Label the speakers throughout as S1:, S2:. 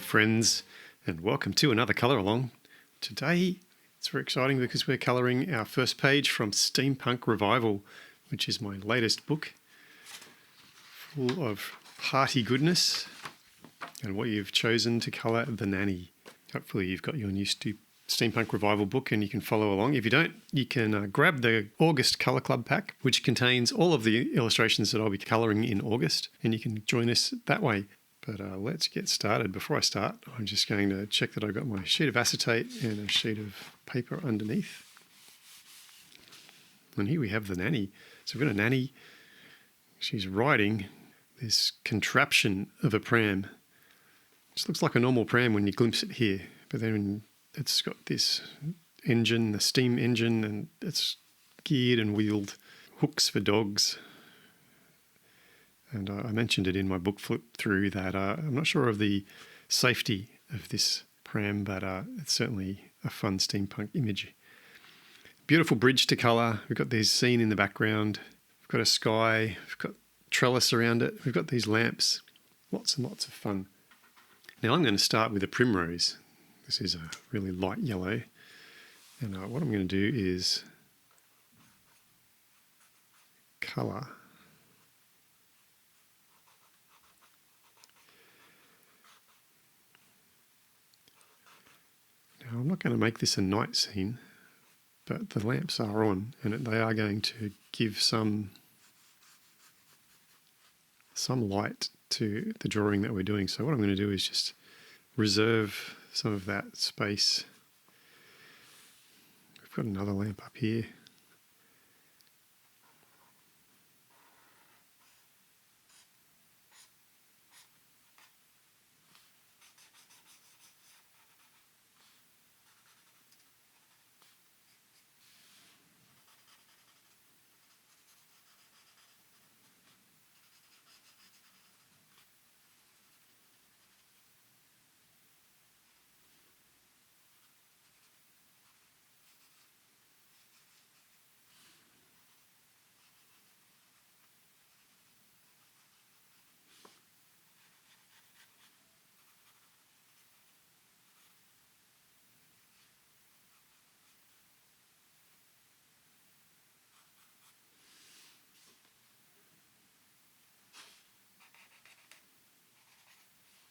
S1: friends, and welcome to another colour along. Today it's very exciting because we're colouring our first page from Steampunk Revival, which is my latest book, full of party goodness, and what you've chosen to colour the Nanny. Hopefully you've got your new Steampunk Revival book and you can follow along. If you don't, you can grab the August Colour Club pack, which contains all of the illustrations that I'll be colouring in August, and you can join us that way. But let's get started. Before I start, I'm just going to check that I've got my sheet of acetate and a sheet of paper underneath. And here we have the Nanny. So we've got a Nanny. She's riding this contraption of a pram. Just looks like a normal pram when you glimpse it here, but then it's got this engine, the steam engine, and it's geared and wheeled, hooks for dogs. And I mentioned it in my book flip through that I'm not sure of the safety of this pram, but it's certainly a fun steampunk image. Beautiful bridge to colour. We've got these scene in the background. We've got a sky. We've got trellis around it. We've got these lamps. Lots and lots of fun. Now I'm going to start with a primrose. This is a really light yellow. And what I'm going to do is colour Now, I'm not going to make this a night scene, but the lamps are on and they are going to give some light to the drawing that we're doing. So what I'm going to do is just reserve some of that space. We've got another lamp up here.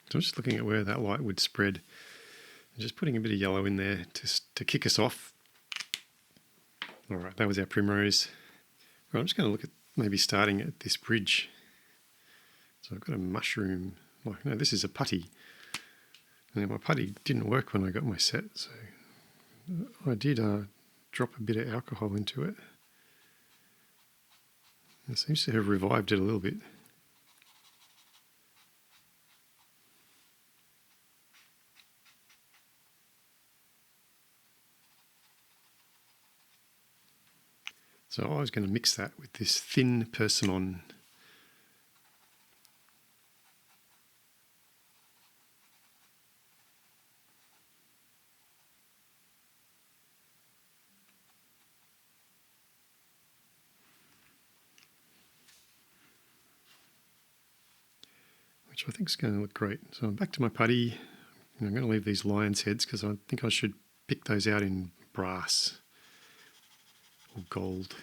S1: So I'm just looking at where that light would spread and just putting a bit of yellow in there to kick us off. All right, that was our primrose. Right, I'm just going to look at maybe starting at this bridge. So I've got a mushroom. Oh, no, this is a putty. And my putty didn't work when I got my set, so I did drop a bit of alcohol into it. It seems to have revived it a little bit. So I was going to mix that with this thin Persimmon. Which I think is going to look great. So I'm back to my putty. I'm going to leave these lion's heads because I think I should pick those out in brass. Or gold.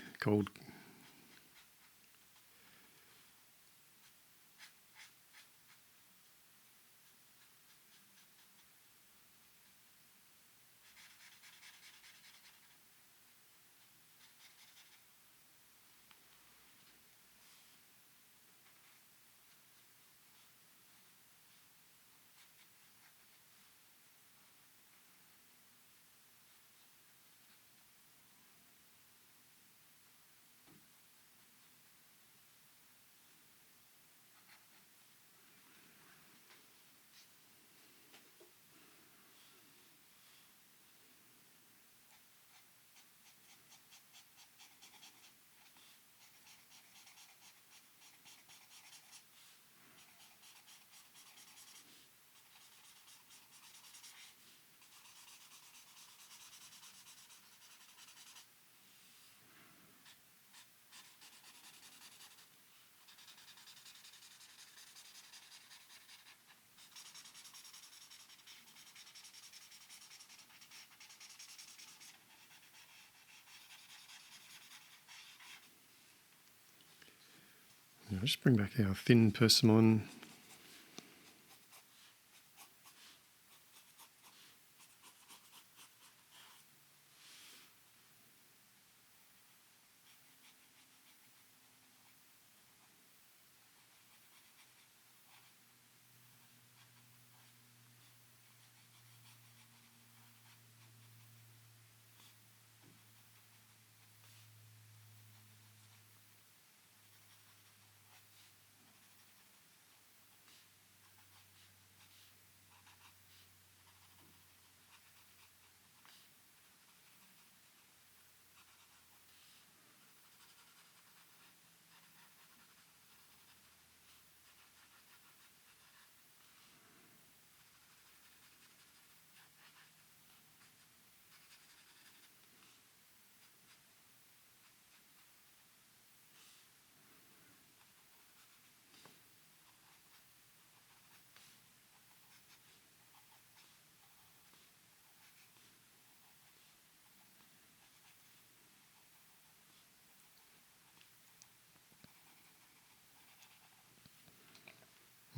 S1: I'll just bring back our thin persimmon.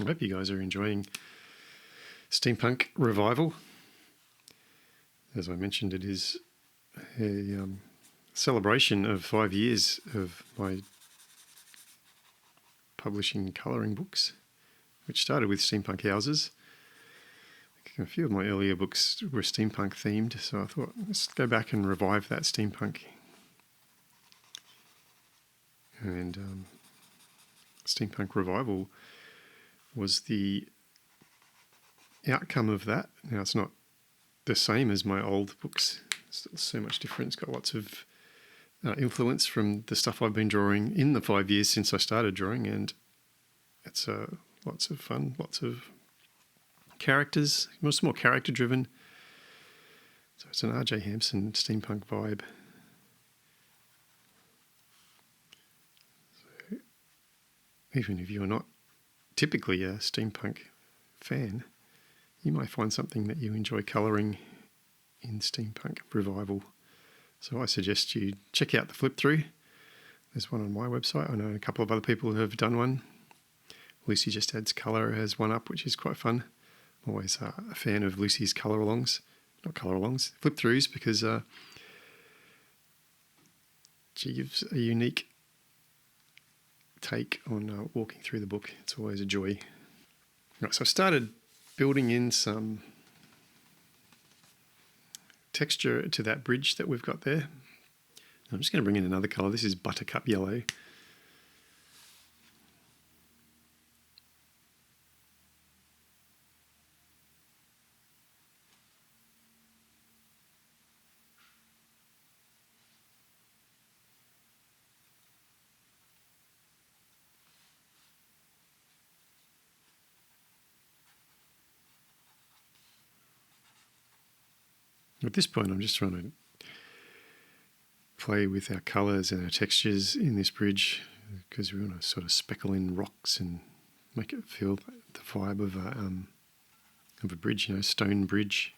S1: I hope you guys are enjoying Steampunk Revival. As I mentioned, it is a celebration of 5 years of my publishing colouring books, which started with steampunk houses. A few of my earlier books were steampunk themed, so I thought, let's go back and revive that steampunk. And Steampunk Revival was the outcome of that. Now, it's not the same as my old books. It's still so much different. It's got lots of influence from the stuff I've been drawing in the 5 years since I started drawing, and it's lots of fun, lots of characters. It's more character driven. So it's an R.J. Hampson steampunk vibe. So even if you're not typically a steampunk fan, you might find something that you enjoy colouring in Steampunk Revival. So I suggest you check out the flip through. There's one on my website. I know a couple of other people who have done one. Lucy Just Adds Colour has one up, which is quite fun. I'm always a fan of Lucy's colour-alongs. Not colour-alongs, flip-throughs, because she gives a unique take on walking through the book. It's always a joy. Right, so I started building in some texture to that bridge that we've got there. I'm just going to bring in another colour. This is Buttercup Yellow. At this point, I'm just trying to play with our colours and our textures in this bridge, because we want to sort of speckle in rocks and make it feel the vibe of a bridge, stone bridge.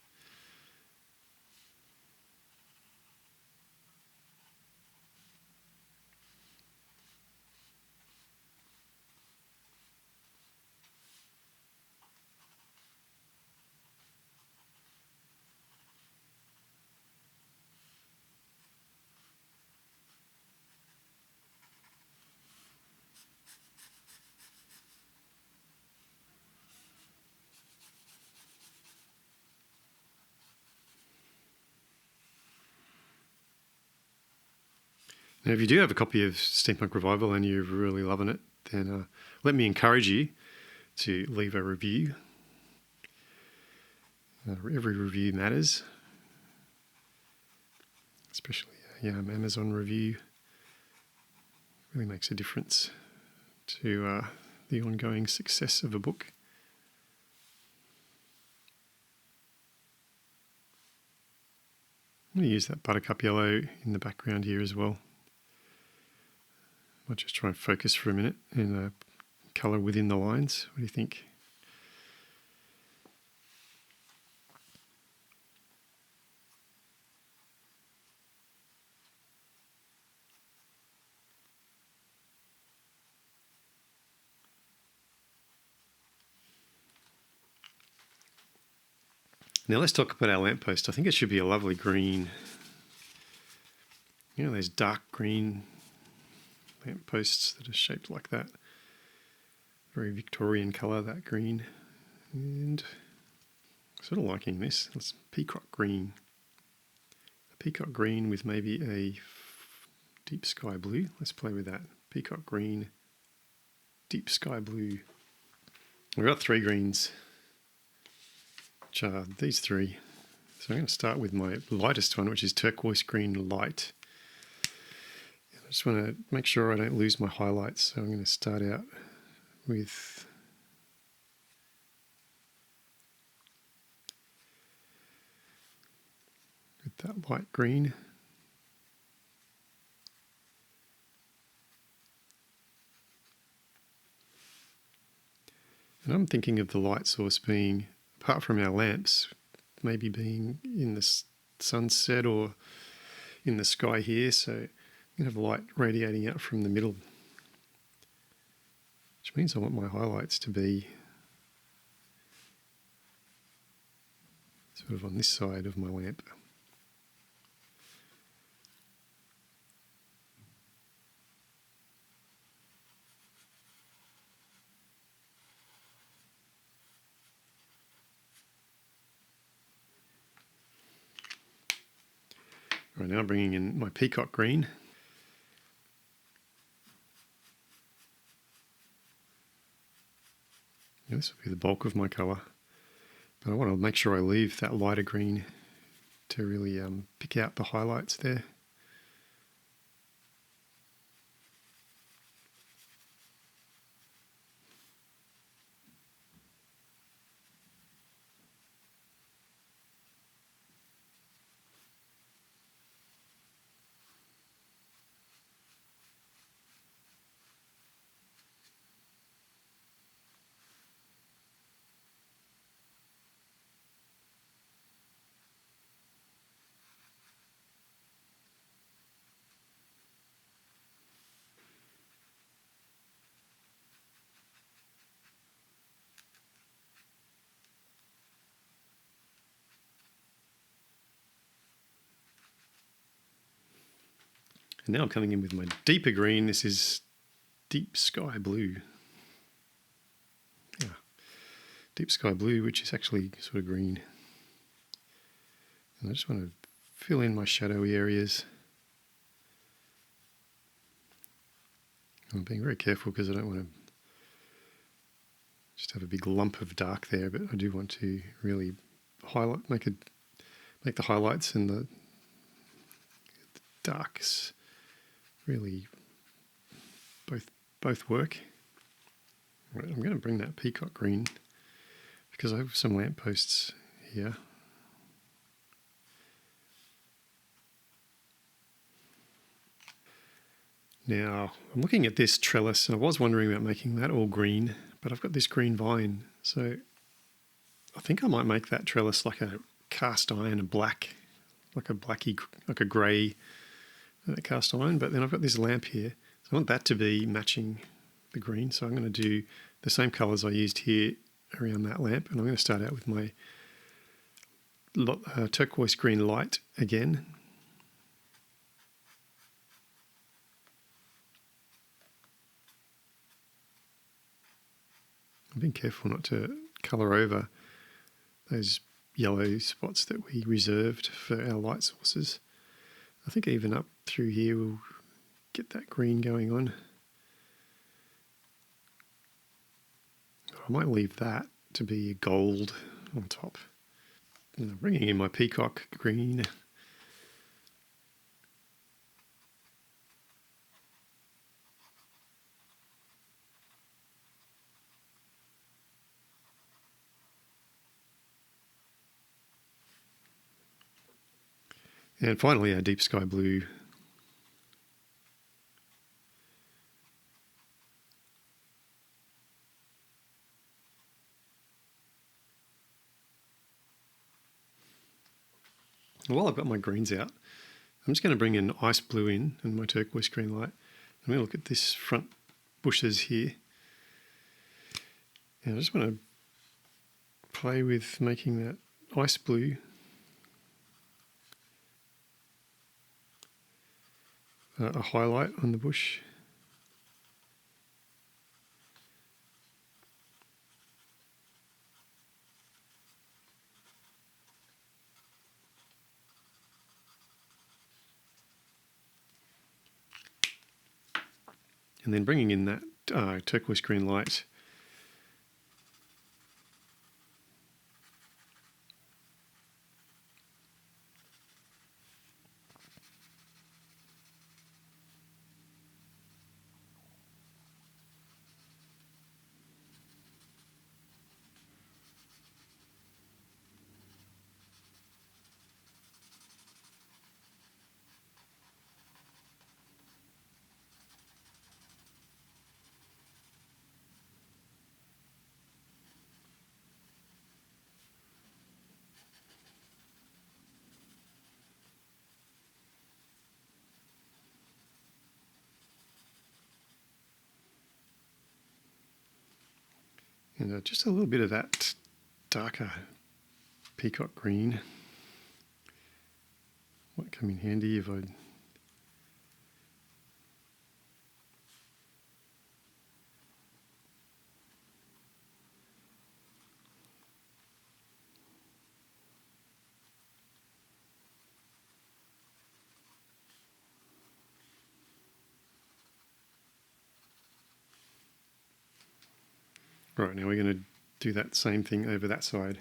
S1: Now, if you do have a copy of Steampunk Revival and you're really loving it, then let me encourage you to leave a review. Every review matters, especially Amazon review. Really makes a difference to the ongoing success of a book. I'm going to use that Buttercup Yellow in the background here as well. I'll just try and focus for a minute and colour within the lines. What do you think? Now let's talk about our lamppost. I think it should be a lovely green. You know, those dark green lampposts that are shaped like that. Very Victorian colour, that green. And sort of liking this. It's peacock green. A peacock green with maybe a deep sky blue. Let's play with that. Peacock green, deep sky blue. We've got 3 greens, which are these 3. So I'm going to start with my lightest one, which is turquoise green light. I just want to make sure I don't lose my highlights. So I'm going to start out with that light green. And I'm thinking of the light source being, apart from our lamps, maybe being in the sunset or in the sky here. So I'm going to have light radiating out from the middle, which means I want my highlights to be sort of on this side of my lamp. Right, now bringing in my peacock green. This will be the bulk of my colour, but I want to make sure I leave that lighter green to really pick out the highlights there. And now I'm coming in with my deeper green. This is deep sky blue. Yeah, deep sky blue, which is actually sort of green. And I just want to fill in my shadowy areas. I'm being very careful because I don't want to just have a big lump of dark there, but I do want to really highlight, make the highlights and the darks really both work. Right, I'm going to bring that peacock green because I have some lampposts here. Now, I'm looking at this trellis and I was wondering about making that all green, but I've got this green vine, so I think I might make that trellis like a cast iron, a black, like a blacky, like a grey cast iron, but then I've got this lamp here, so I want that to be matching the green, so I'm going to do the same colours I used here around that lamp, and I'm going to start out with my turquoise green light again. I'm being careful not to colour over those yellow spots that we reserved for our light sources. I think even up through here we'll get that green going on. I might leave that to be gold on top. And I'm bringing in my peacock green. And finally, our deep sky blue. While I've got my greens out, I'm just going to bring an ice blue in and my turquoise green light. I'm going to look at this front bushes here. And I just want to play with making that ice blue. A highlight on the bush. And then bringing in that turquoise green light. And just a little bit of that darker peacock green might come in handy if I... Right, now we're going to do that same thing over that side.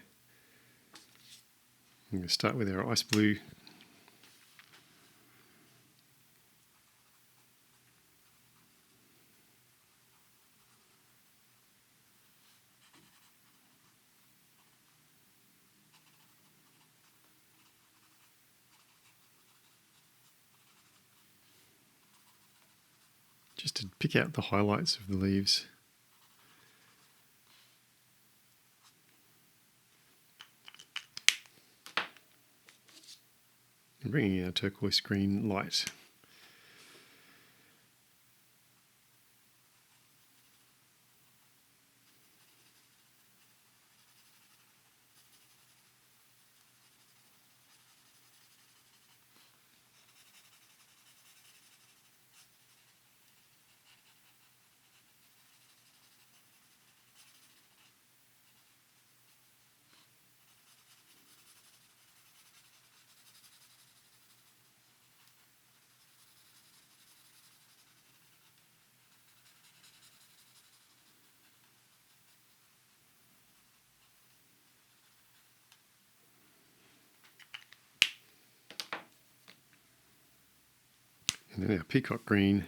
S1: I'm going to start with our ice blue. Just to pick out the highlights of the leaves. And bringing in our turquoise green light. And then our peacock green,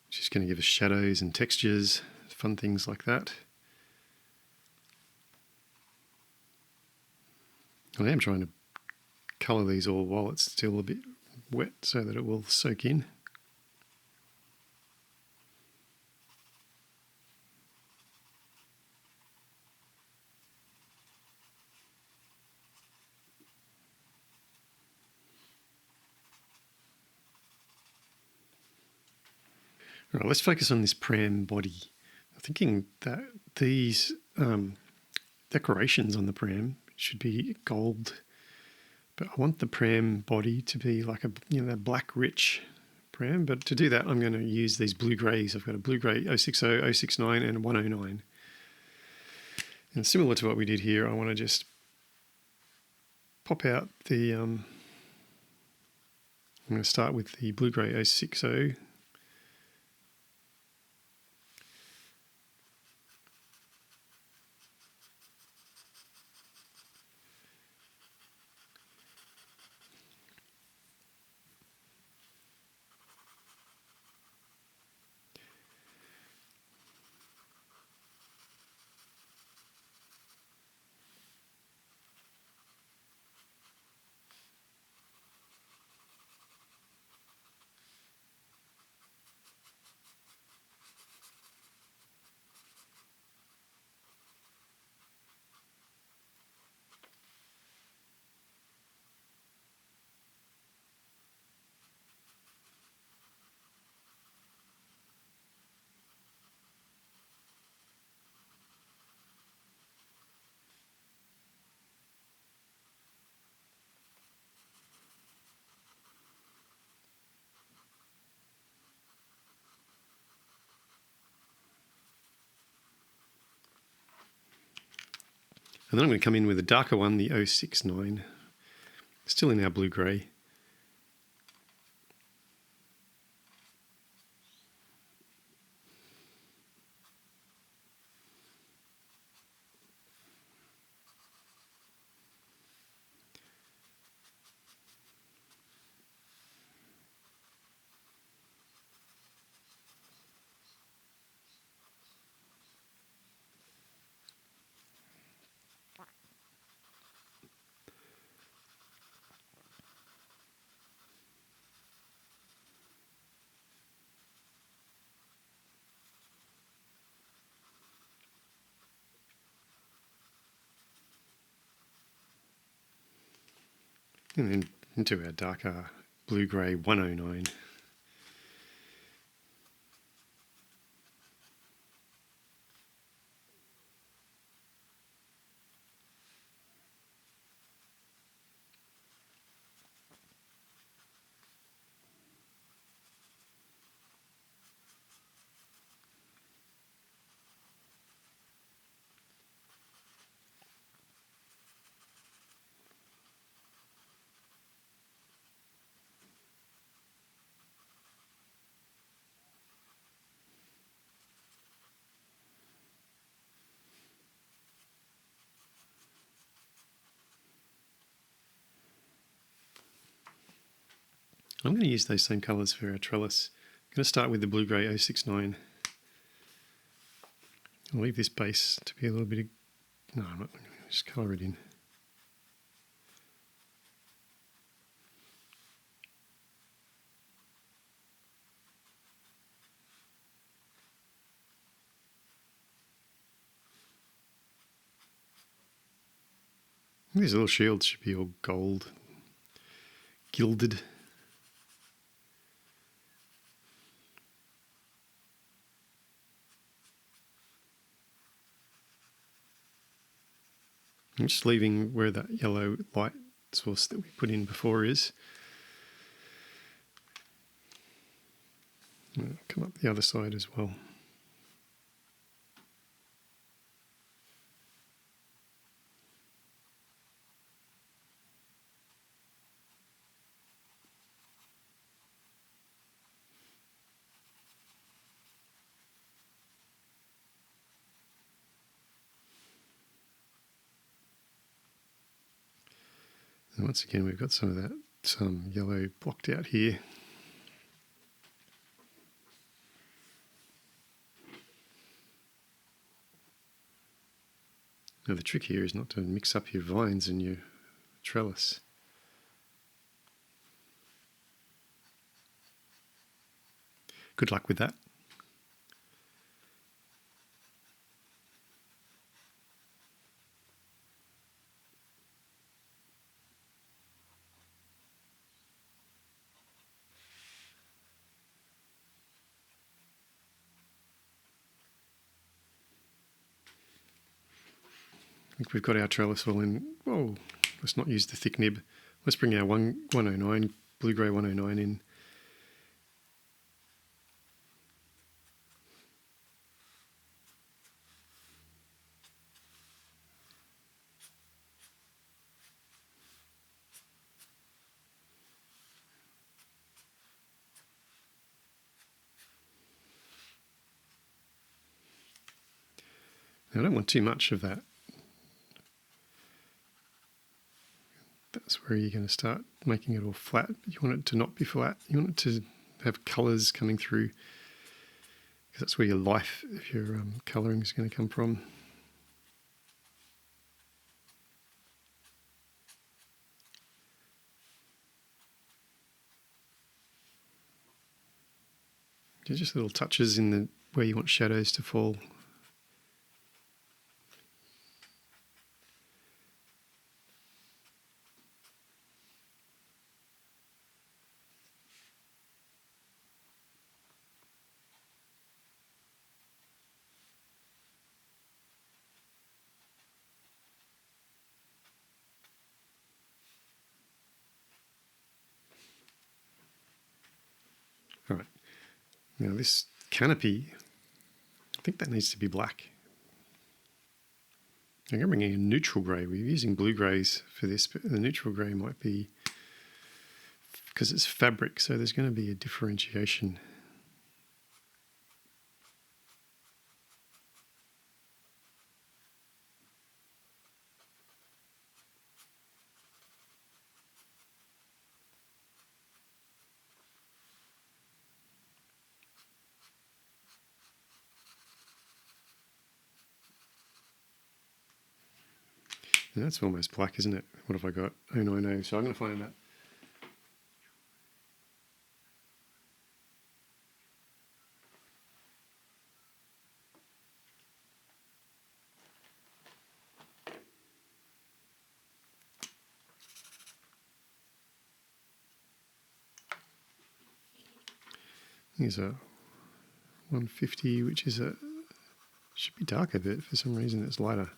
S1: which is going to give us shadows and textures, fun things like that. And I am trying to colour these all while it's still a bit wet so that it will soak in. All right, let's focus on this pram body. I'm thinking that these decorations on the pram should be gold, but I want the pram body to be like a that black rich pram. But to do that, I'm going to use these blue greys. I've got a blue grey 060, 069, and 109. And similar to what we did here, I want to just pop out the. I'm going to start with the blue grey 060. And then I'm going to come in with a darker one, the 069, still in our blue-grey. And then into our darker blue-grey 109. I'm going to use those same colours for our trellis. I'm going to start with the blue-grey 069. I'll leave this base to be a little bit of... No, I'm not going to just colour it in. These little shields should be all gold, gilded. I'm just leaving where that yellow light source that we put in before is. I'll come up the other side as well. And once again, we've got some of that yellow blocked out here. Now the trick here is not to mix up your vines and your trellis. Good luck with that. I think we've got our trellis all in. Whoa, let's not use the thick nib. Let's bring our 109, blue-grey 109 in. Now, I don't want too much of that. That's where you're going to start making it all flat. But you want it to not be flat. You want it to have colours coming through, because that's where your life of your colouring is going to come from. Just little touches in the where you want shadows to fall. All right. Now this canopy, I think that needs to be black. I'm going to bring in a neutral grey. We're using blue greys for this, but the neutral grey might be, because it's fabric, so there's going to be a differentiation. And that's almost black, isn't it? What have I got? Oh, no. So I'm going to find that. Here's a 150, which is should be darker, but for some reason it's lighter.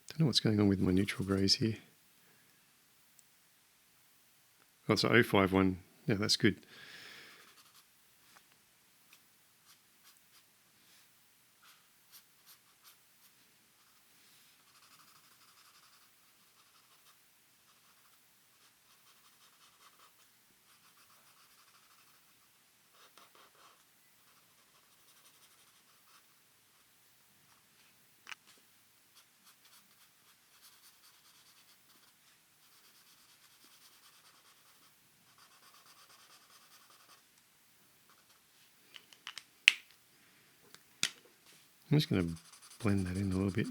S1: Don't know what's going on with my neutral greys here. Oh, it's a 051. Yeah, that's good. I'm just going to blend that in a little bit.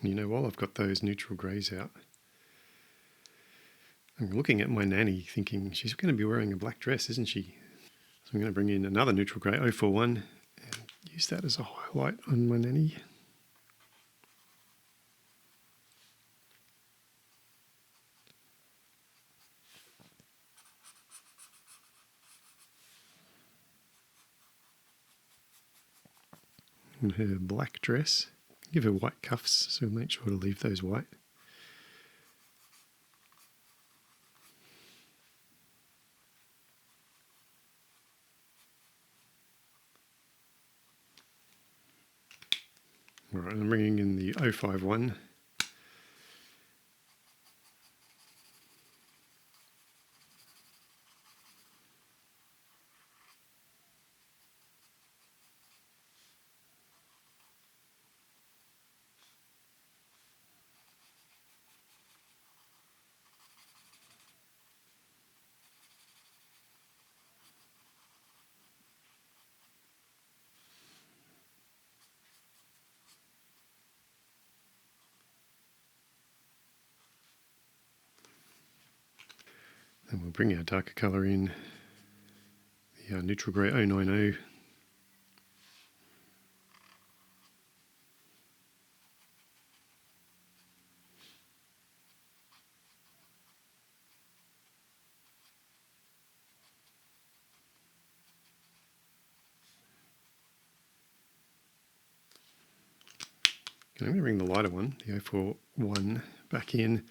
S1: You know, while I've got those neutral greys out, I'm looking at my Nanny thinking she's going to be wearing a black dress, isn't she? So I'm going to bring in another neutral grey, 041, and use that as a highlight on my Nanny. And her black dress. Give her white cuffs, so make sure to leave those white. All right, I'm bringing in the 051. Then we'll bring our darker colour in, the neutral grey 090. I'm going to bring the lighter one, the 041, back in,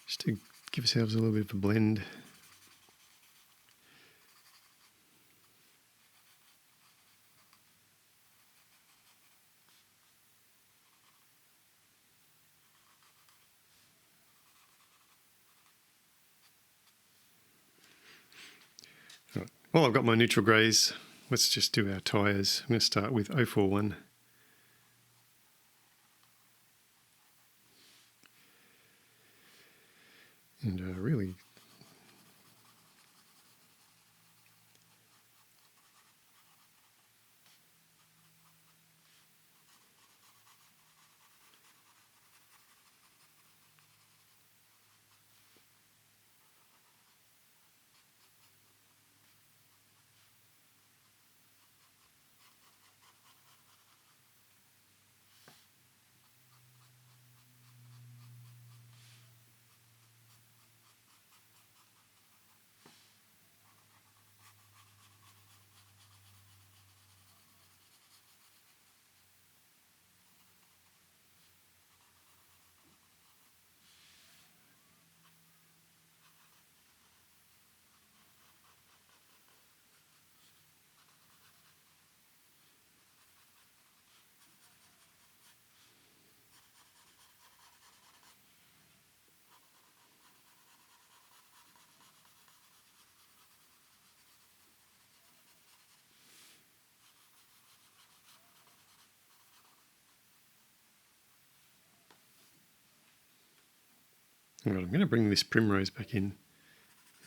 S1: just to give ourselves a little bit of a blend. Right. Well, I've got my neutral greys. Let's just do our tyres. I'm going to start with 041. And really All right, I'm going to bring this primrose back in.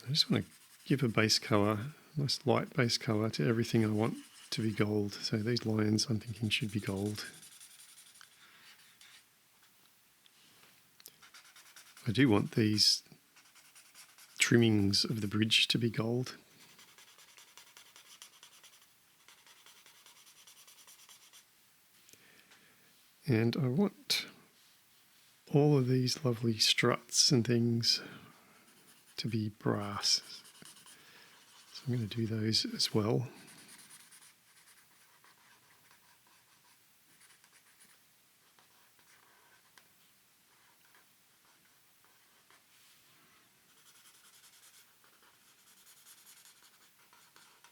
S1: I just want to give a base colour, a nice light base colour to everything I want to be gold. So these lions I'm thinking should be gold. I do want these trimmings of the bridge to be gold. And I want all of these lovely struts and things to be brass. So I'm going to do those as well.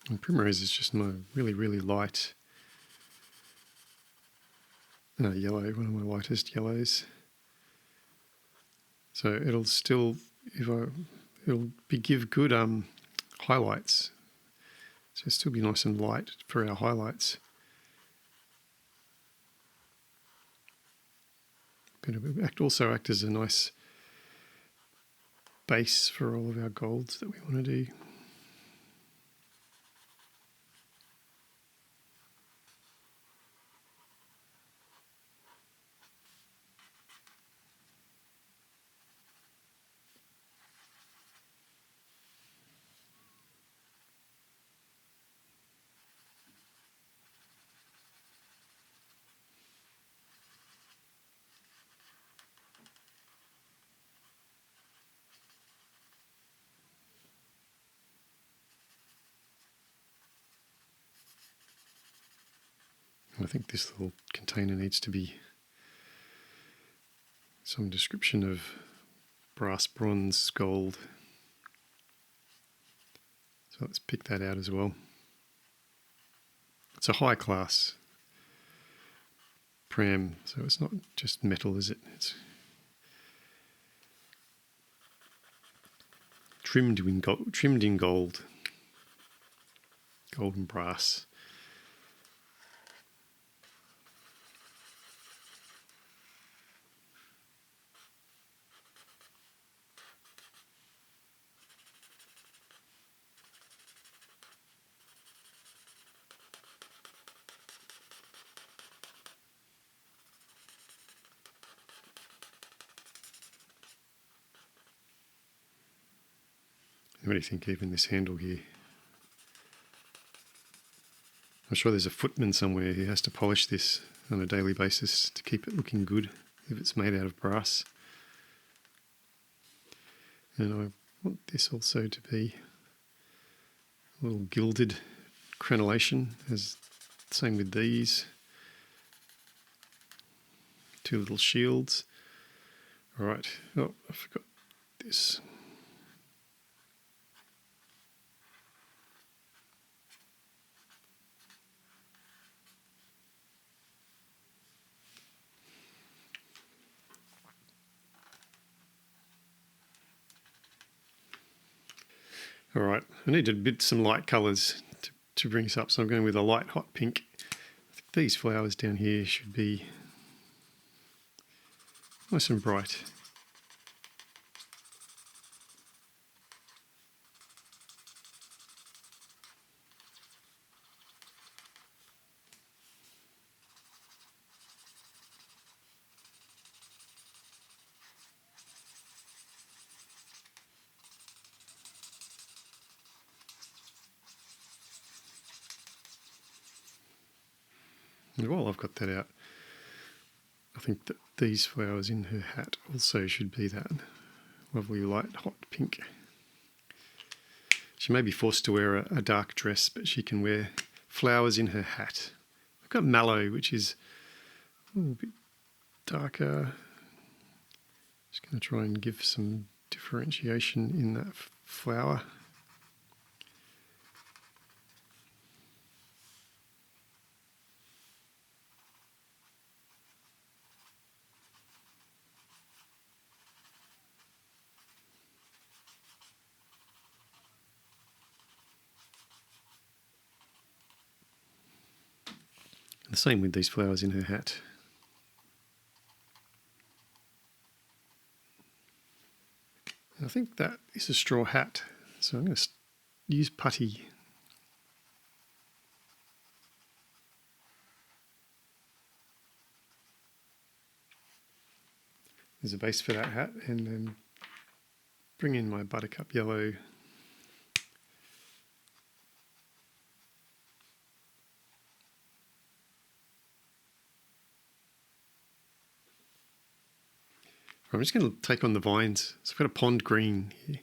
S1: And primrose is just my really, really light yellow, one of my lightest yellows. So it'll still, it'll give good highlights. So it'll still be nice and light for our highlights. But it will also act as a nice base for all of our golds that we want to do. I think this little container needs to be some description of brass, bronze, gold. So let's pick that out as well. It's a high class Pram, so it's not just metal, is it? It's trimmed in gold, gold and brass. What do you think, even this handle here? I'm sure there's a footman somewhere who has to polish this on a daily basis to keep it looking good if it's made out of brass. And I want this also to be a little gilded crenellation, as same with these. Two little shields. All right, oh, I forgot this. All right, I need some light colours to bring this up, so I'm going with a light hot pink. I think these flowers down here should be nice and bright. And while I've got that out, I think that these flowers in her hat also should be that lovely light hot pink. She may be forced to wear a dark dress, but she can wear flowers in her hat. I've got mallow, which is a little bit darker. Just going to try and give some differentiation in that flower. The same with these flowers in her hat. think that is a straw hat. So I'm going to use putty. There's a base for that hat, and then bring in my buttercup yellow. I'm just going to take on the vines. So I've got a pond green here.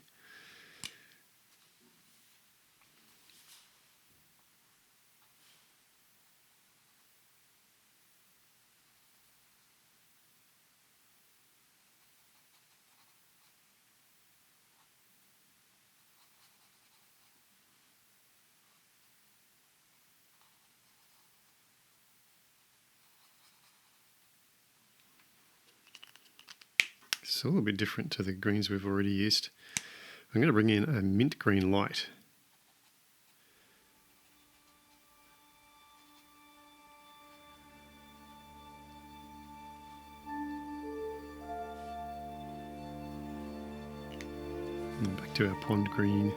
S1: It's a little bit different to the greens we've already used. I'm going to bring in a mint green light. And back to our pond green.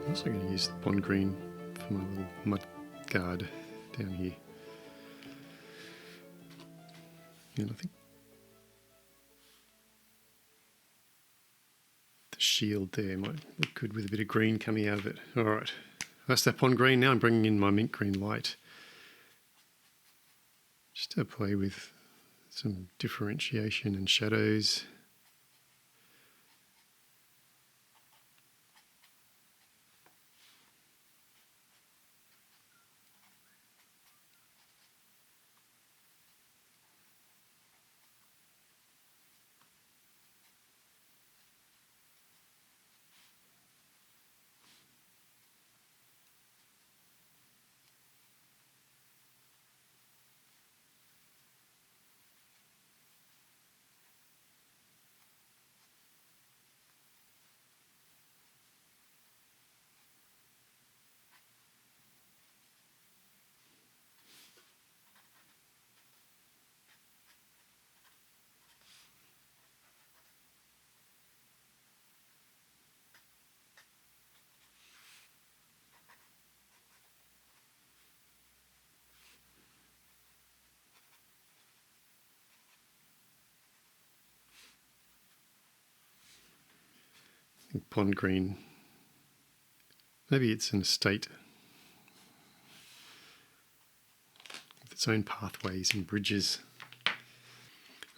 S1: I'm also going to use the pond green for my little mud guard down here. And I think the shield there might look good with a bit of green coming out of it. All right, that's that pond green. Now I'm bringing in my mint green light just to play with some differentiation and shadows. think pond green. Maybe it's an estate with its own pathways and bridges.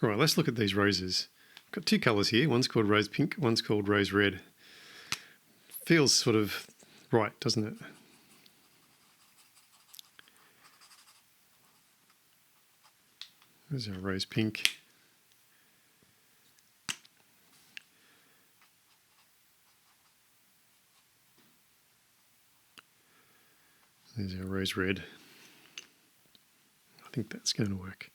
S1: All right, let's look at these roses. I've got two colours here. One's called rose pink, one's called rose red. Feels sort of right, doesn't it? There's our rose pink. There's our rose red. I think that's going to work.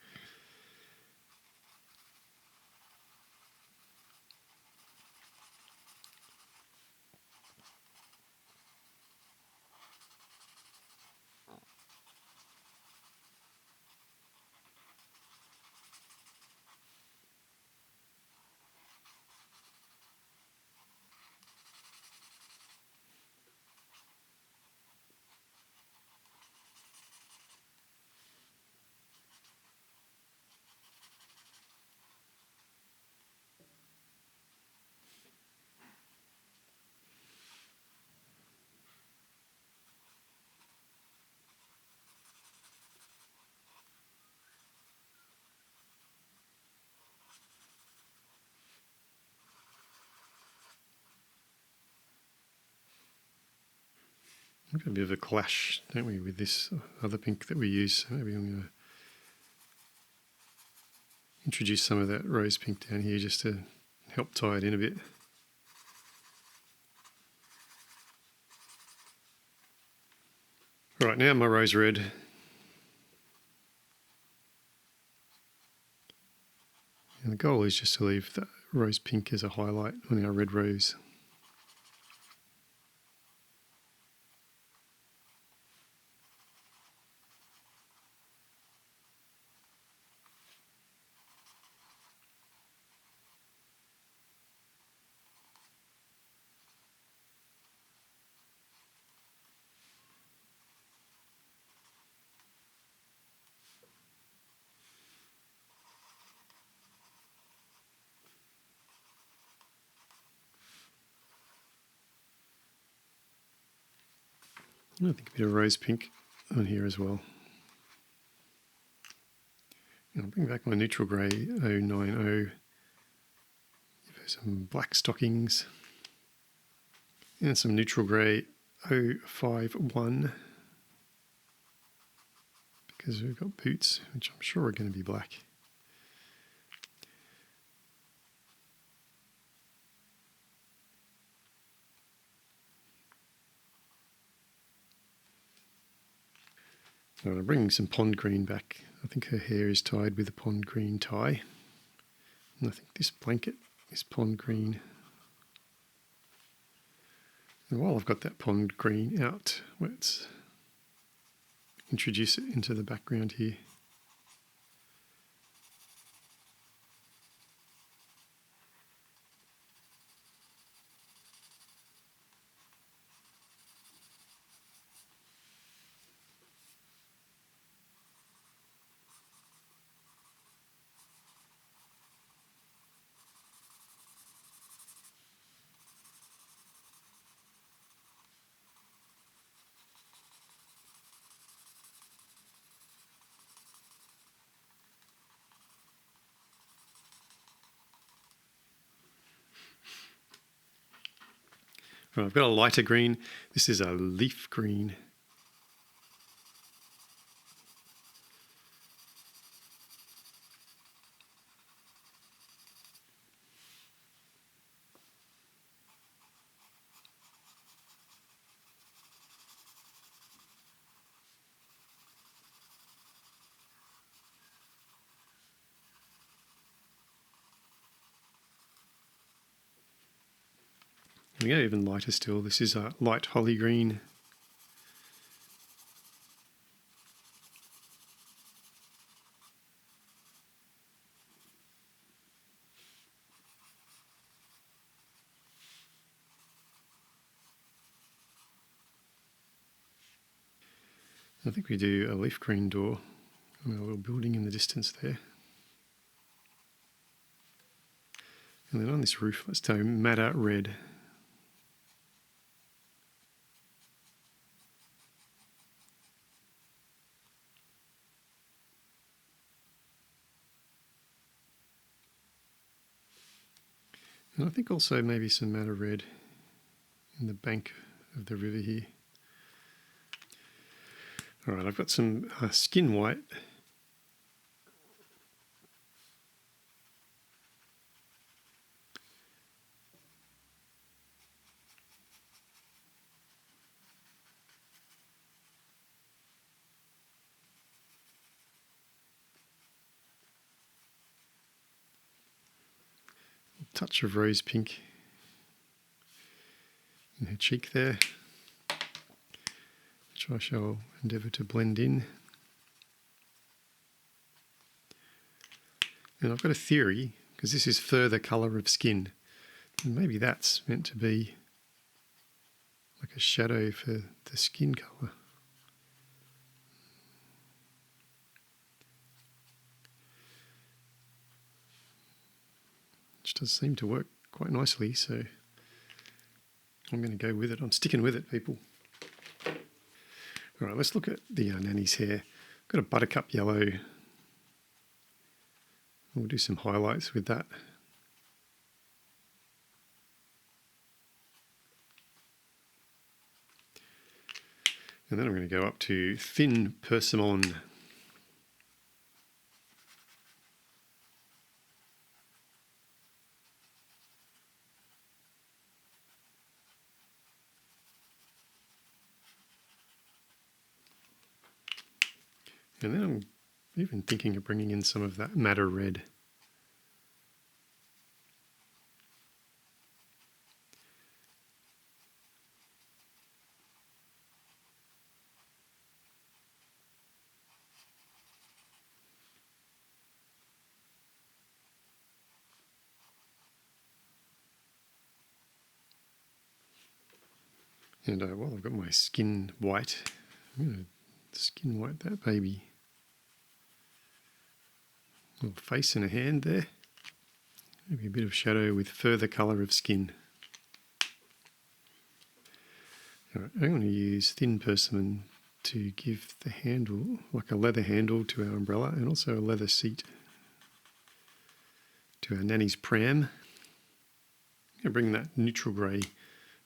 S1: We've got a bit of a clash, don't we, with this other pink that we use. So maybe I'm going to introduce some of that rose pink down here just to help tie it in a bit. All right, now my rose red. And the goal is just to leave the rose pink as a highlight on our red rose. I think a bit of rose pink on here as well. And I'll bring back my neutral grey 090. Give her some black stockings. And some neutral grey 051. Because we've got boots, which I'm sure are going to be black. I'm bringing some pond green back. I think her hair is tied with a pond green tie. And I think this blanket is pond green. And while I've got that pond green out, let's introduce it into the background here. Right, I've got a lighter green. This is a leaf green. There we go, even lighter still. This is a light holly green. I think we do a leaf green door on our little building in the distance there. And then on this roof, let's do madder red. And I think also maybe some madder red in the bank of the river here. All right, I've got some skin white. A touch of rose pink in her cheek there, which I shall endeavour to blend in. And I've got a theory, because this is further colour of skin, and maybe that's meant to be like a shadow for the skin colour. Which does seem to work quite nicely, so I'm going to go with it. I'm sticking with it, people. All right, let's look at the Nanny's hair. I've got a buttercup yellow. We'll do some highlights with that. And then I'm going to go up to thin persimmon. And then I'm even thinking of bringing in some of that madder red. And while I've got my skin white, I'm going to skin white that baby. A little face and a hand there. Maybe a bit of shadow with further colour of skin. All right, I'm going to use thin persimmon to give the handle, like a leather handle to our umbrella, and also a leather seat to our Nanny's Pram. I'm going to bring that neutral grey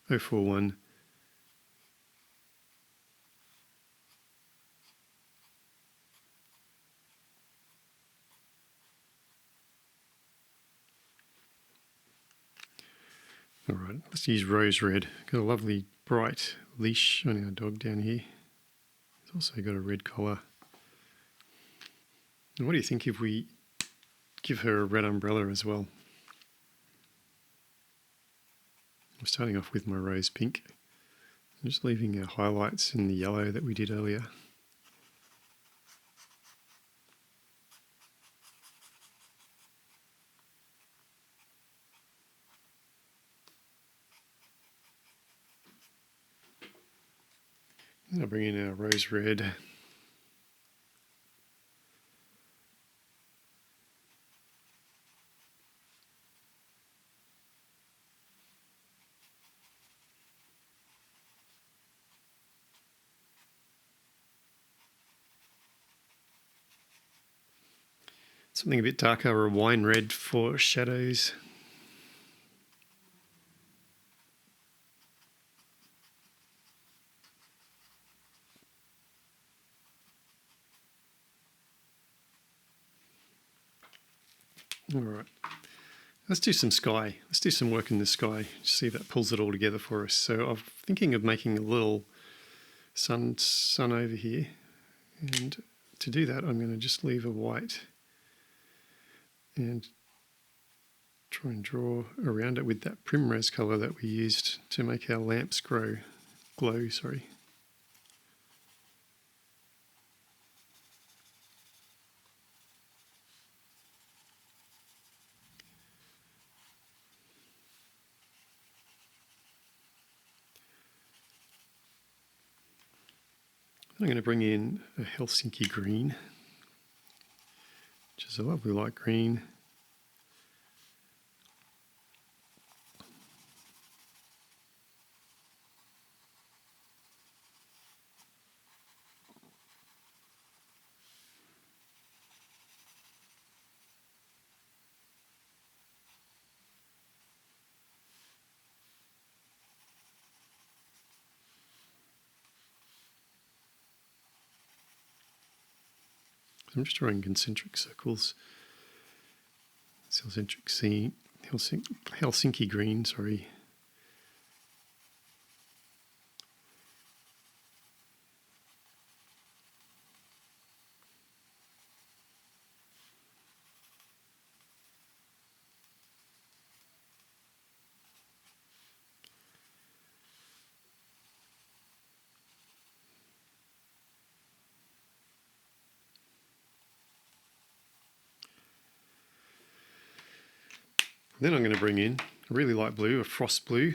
S1: 041. All right, let's use rose red. Got a lovely bright leash on our dog down here. It's also got a red collar. And what do you think if we give her a red umbrella as well? I'm starting off with my rose pink. I'm just leaving our highlights in the yellow that we did earlier. And I'll bring in our rose red. Something a bit darker, or a wine red for shadows. All right, let's do some sky. Let's do some work in the sky. See if that pulls it all together for us. So I'm thinking of making a little sun over here. And to do that, I'm going to just leave a white and try and draw around it with that primrose colour that we used to make our lamps glow. I'm going to bring in a Helsinki green, which is a lovely light green. I'm just drawing concentric circles. Helsinki green, sorry. Then I'm going to bring in a really light blue, a frost blue.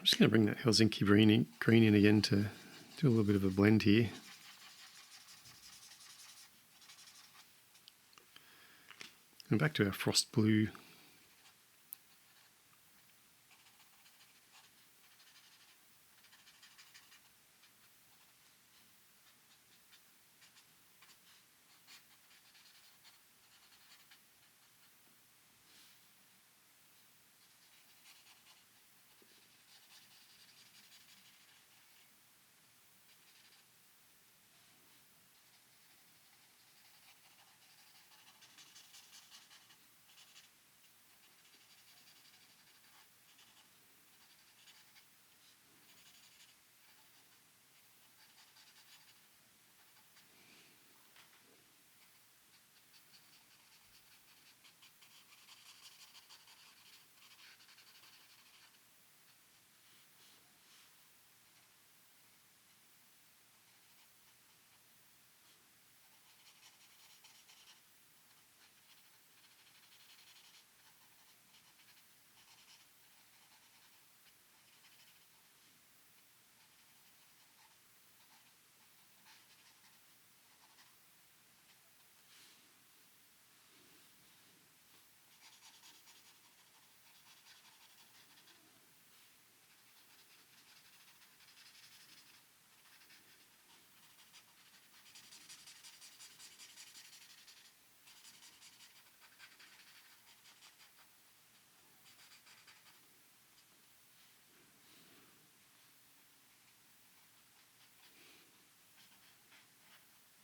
S1: I'm just going to bring that Helsinki green in again to do a little bit of a blend here. And back to our frost blue.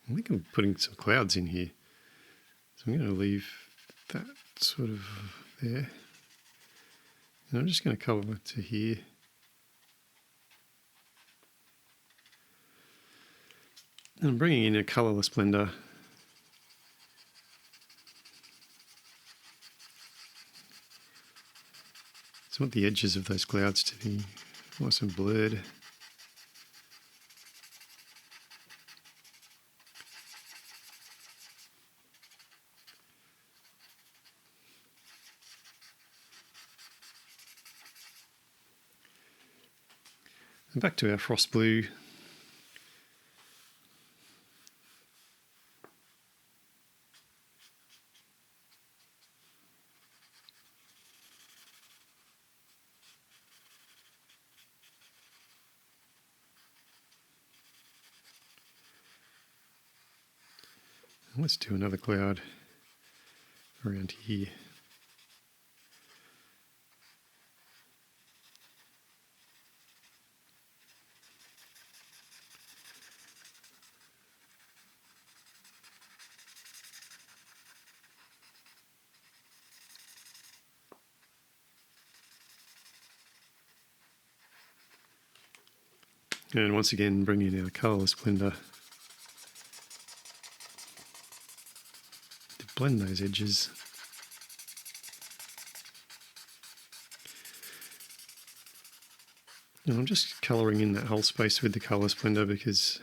S1: I think I'm putting some clouds in here. So I'm going to leave that sort of there. And I'm just going to colour it to here. And I'm bringing in a colourless blender. So I want the edges of those clouds to be nice and blurred. And back to our frost blue. Let's do another cloud around here. And once again, bring in our colourless blender to blend those edges. And I'm just colouring in that whole space with the colourless blender because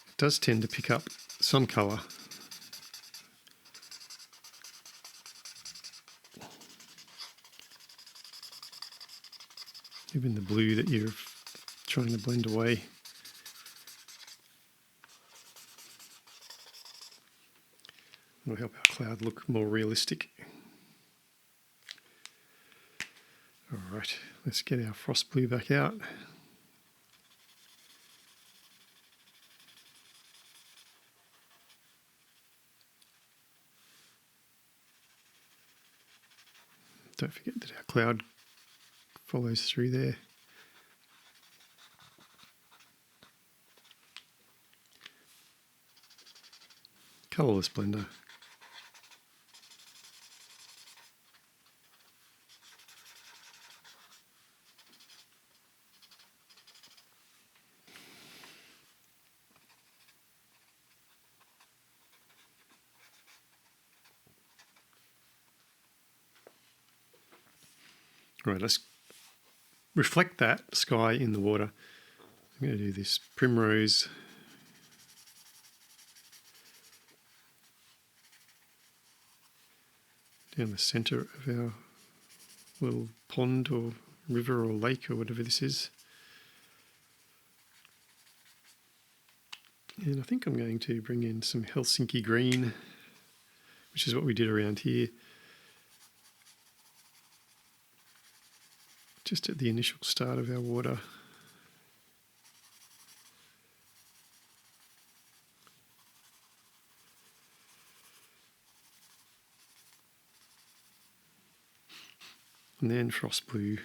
S1: it does tend to pick up some colour. Even the blue that you're trying to blend away. It'll help our cloud look more realistic. Alright, let's get our frost blue back out. Don't forget that our cloud follows through there. Colourless blender. Right, let's reflect that sky in the water. I'm going to do this primrose. Down the centre of our little pond or river or lake or whatever this is. And I think I'm going to bring in some Helsinki green, which is what we did around here. Just at the initial start of our water. And then frost blue.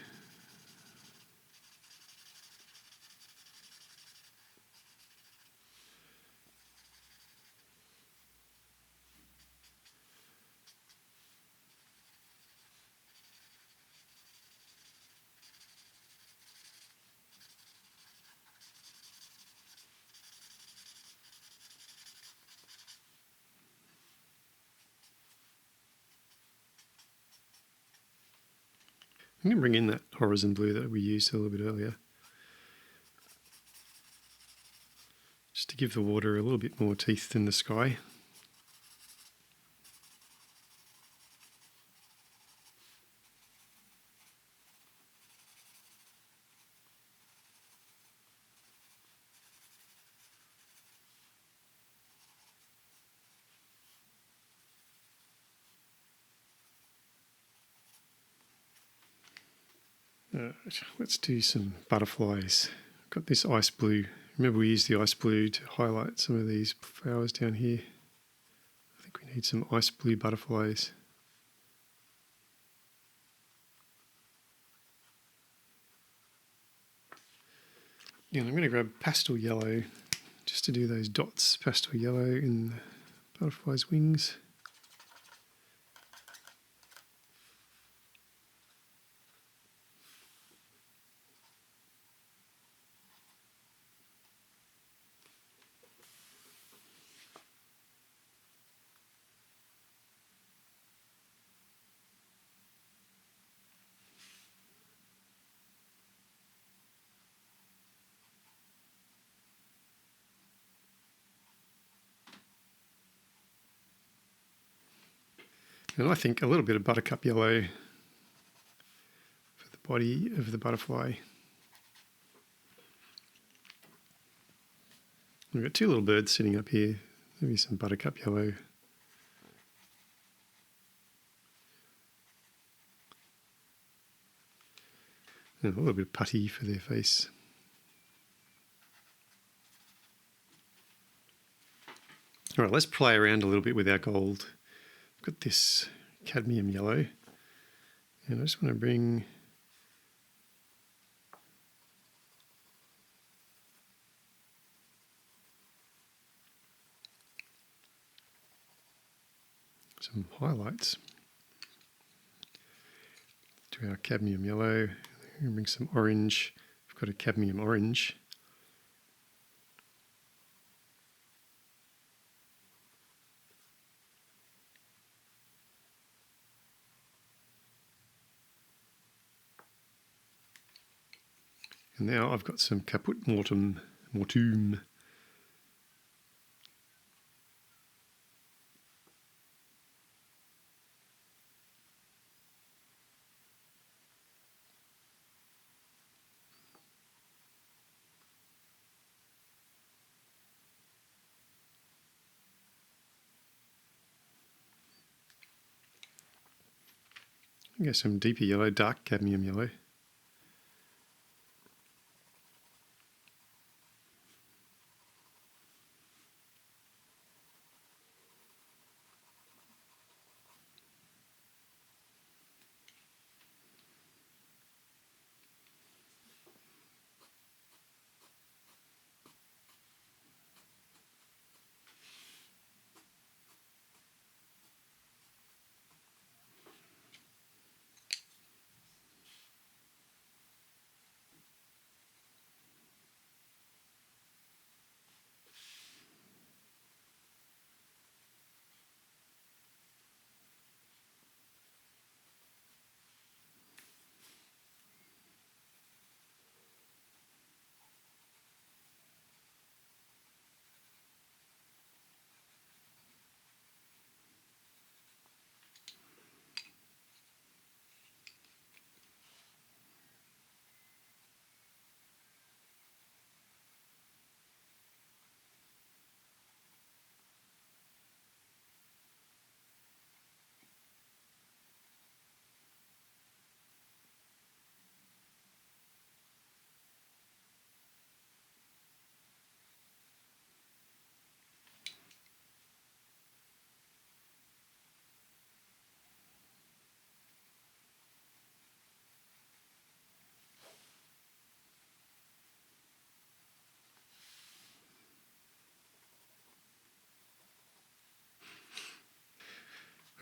S1: I'm going to bring in that horizon blue that we used a little bit earlier. Just to give the water a little bit more teeth than the sky. Let's do some butterflies. I've got this ice blue. Remember we used the ice blue to highlight some of these flowers down here. I think we need some ice blue butterflies. And I'm going to grab pastel yellow just to do those dots, pastel yellow in the butterfly's wings. And I think a little bit of buttercup yellow for the body of the butterfly. We've got two little birds sitting up here. Maybe some buttercup yellow. And a little bit of putty for their face. All right, let's play around a little bit with our gold. I've got this cadmium yellow, and I just want to bring some highlights to our cadmium yellow. I'm going to bring some orange. I've got a cadmium orange. And now I've got some caput mortuum. Get some deeper yellow, dark cadmium yellow.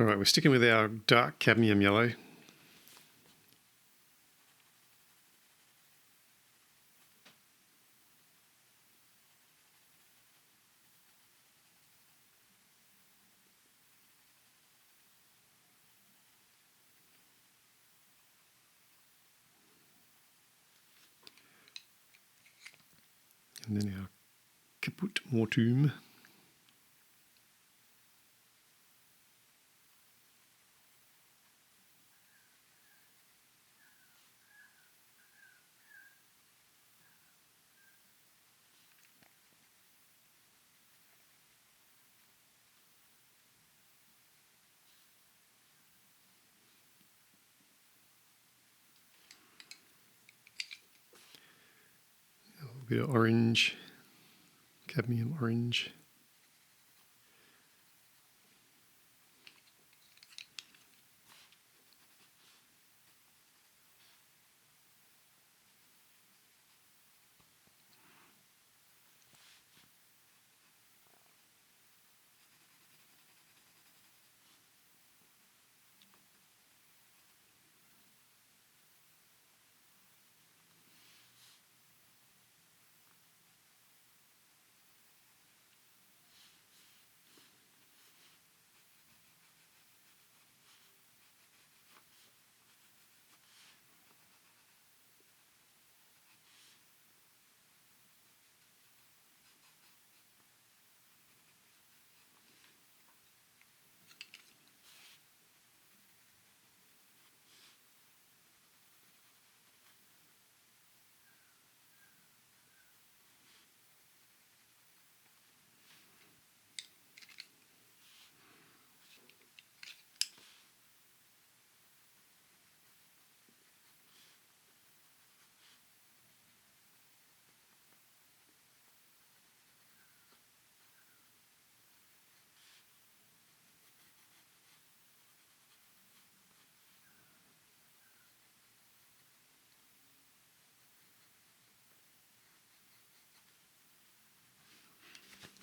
S1: All right, we're sticking with our dark cadmium yellow. And then our caput mortuum. A little bit of orange, cadmium orange.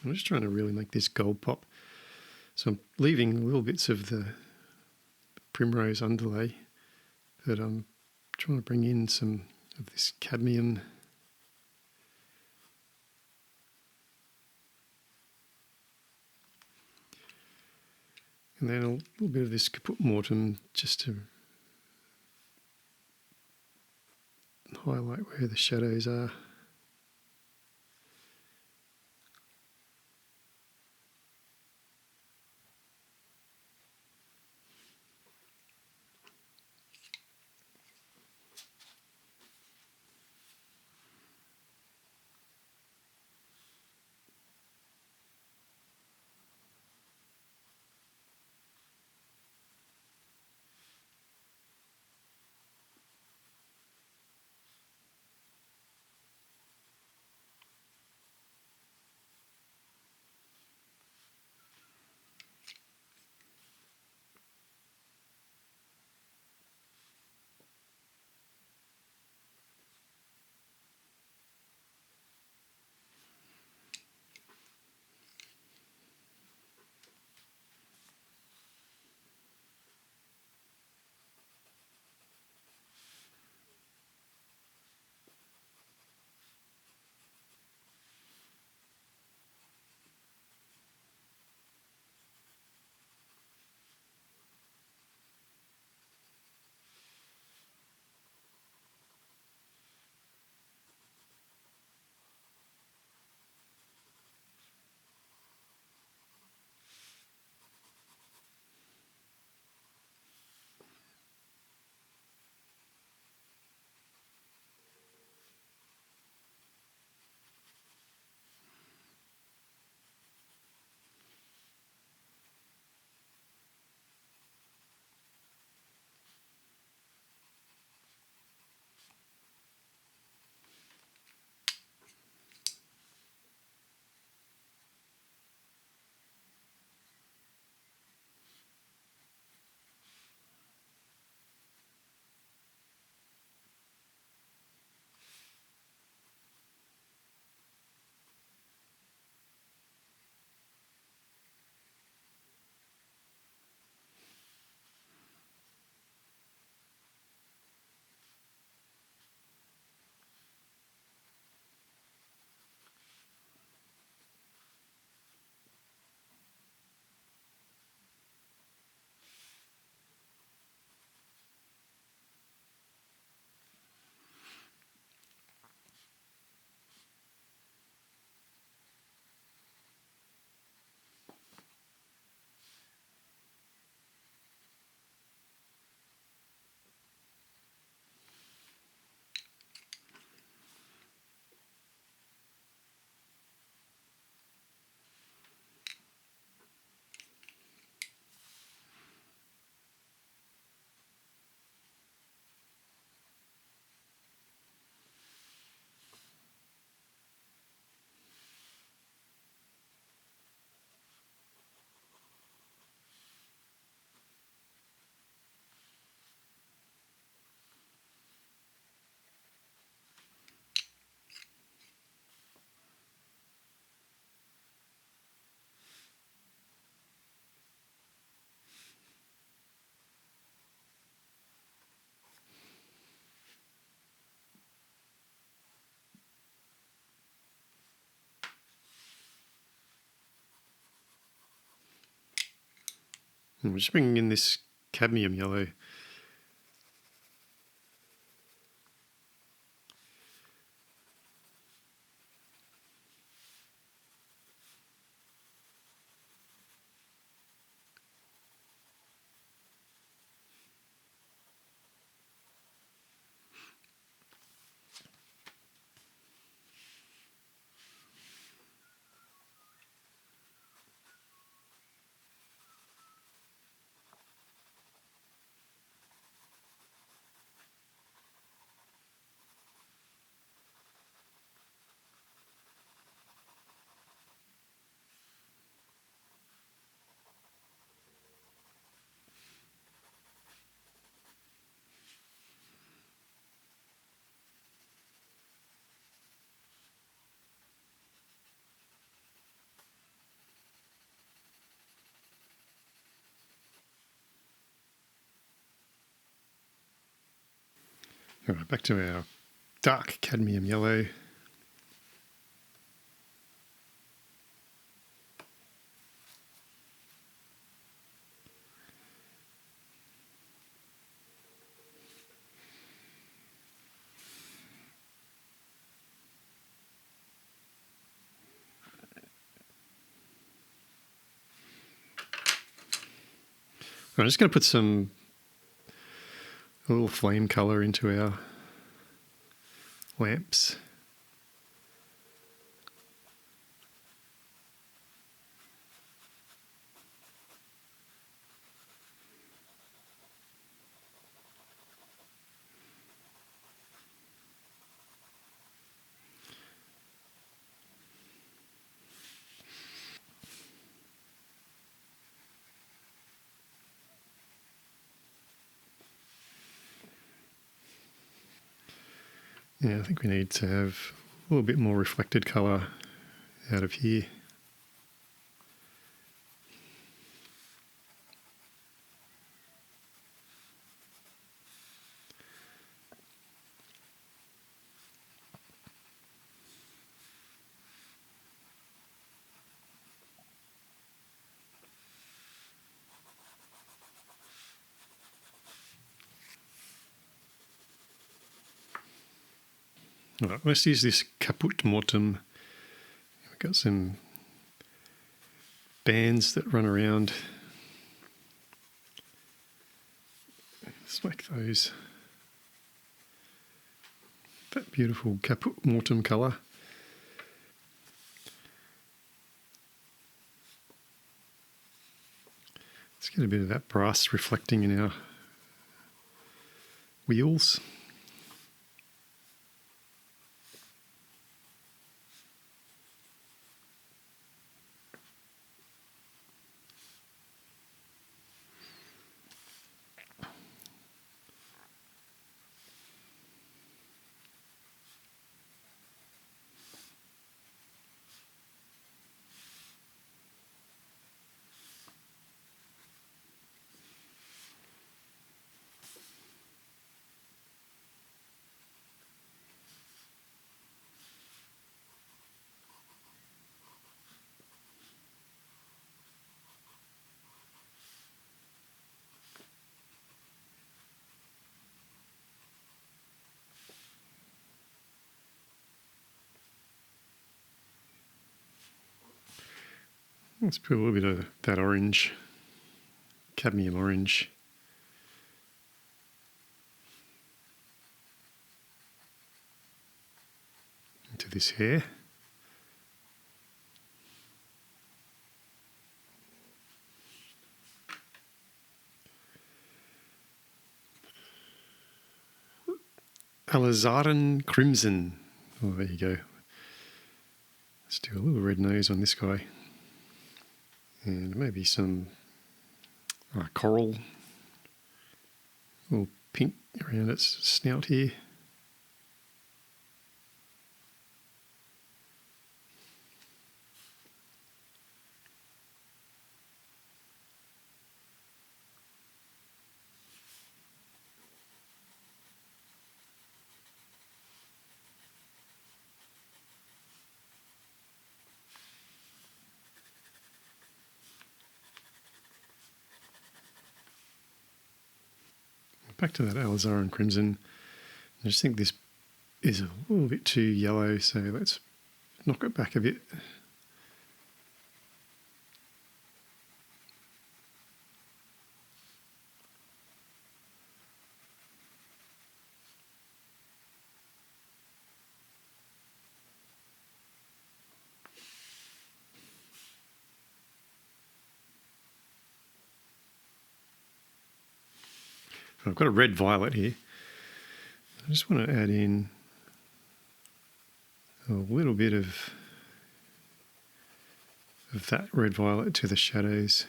S1: I'm just trying to really make this gold pop. So I'm leaving little bits of the primrose underlay, but I'm trying to bring in some of this cadmium. And then a little bit of this caput mortem just to highlight where the shadows are. I'm just bringing in this cadmium yellow. All right, back to our dark cadmium yellow. I'm just going to put a little flame colour into our lamps. Yeah, I think we need to have a little bit more reflected colour out of here. All right, let's use this caput mortem. We've got some bands that run around. Let's make those that beautiful caput mortem colour. Let's get a bit of that brass reflecting in our wheels. Let's put a little bit of that orange, cadmium orange, into this hair. Alizarin crimson. Oh, there you go. Let's do a little red nose on this guy. And maybe some coral, a little pink around its snout here. Back to that alizarin crimson. I just think this is a little bit too yellow, so let's knock it back a bit. I've got a red violet here. I just want to add in a little bit of that red violet to the shadows.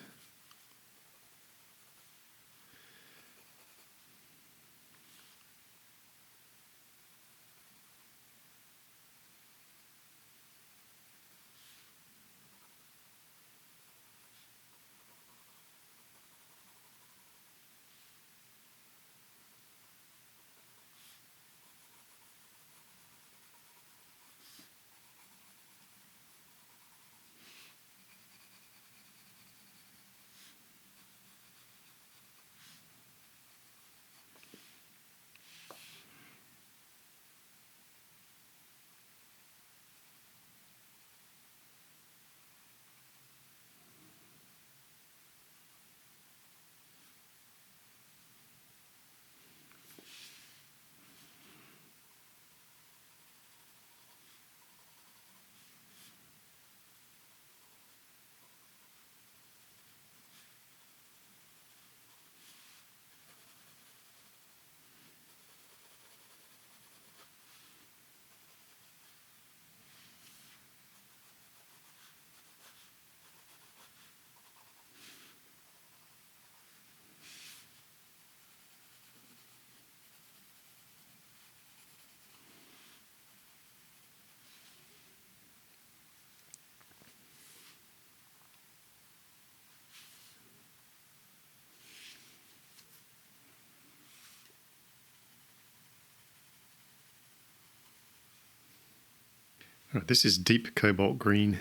S1: Right, this is deep cobalt green.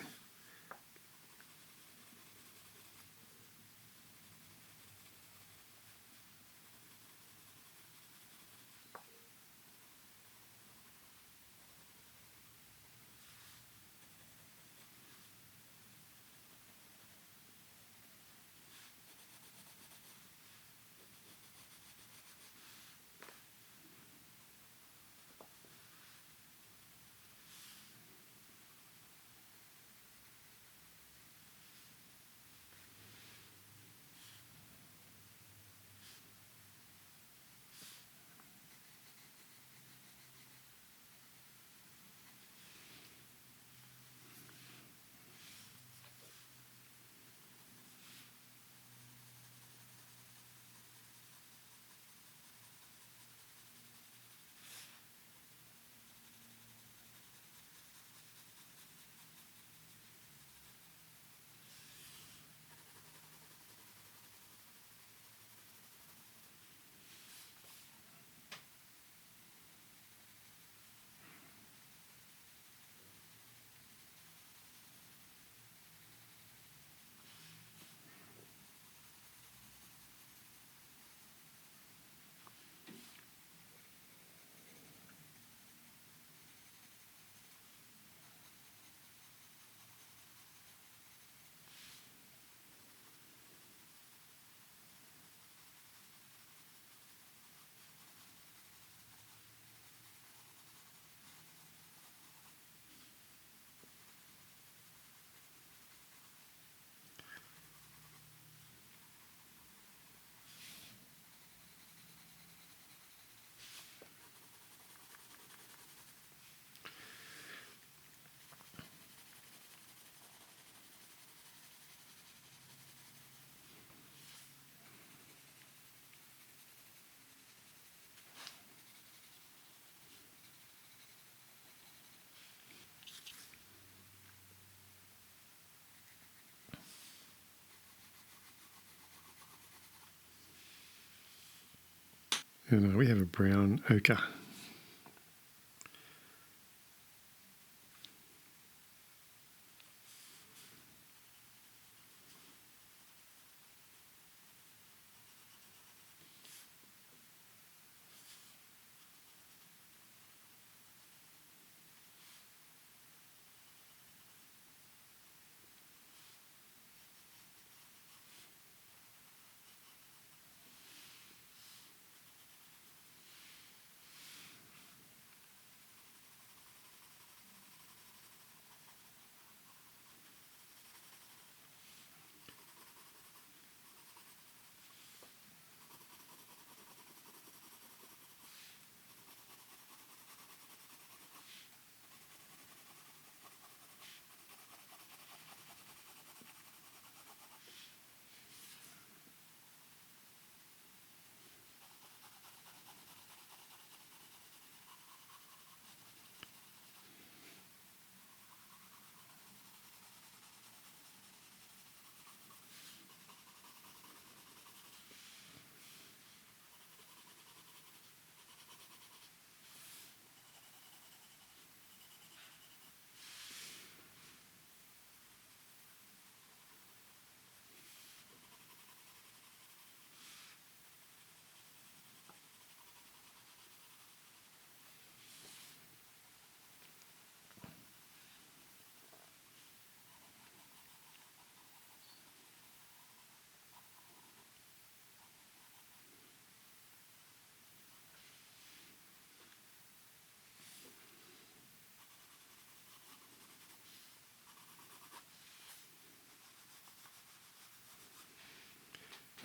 S1: And we have a brown ochre.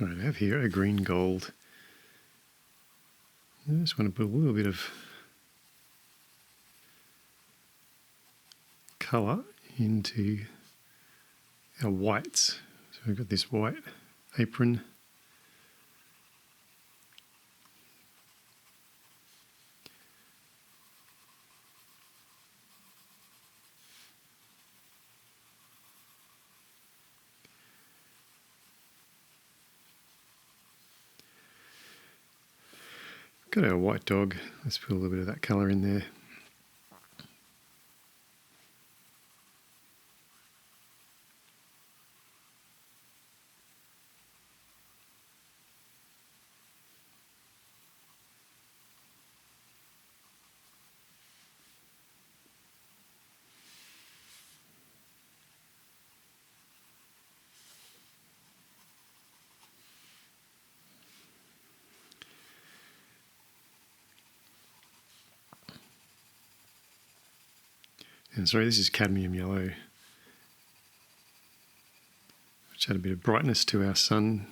S1: All right, I have here a green gold. I just want to put a little bit of colour into our whites. So we've got this white apron. Got our white dog. Let's put a little bit of that colour in there. And sorry, this is cadmium yellow, which had a bit of brightness to our sun.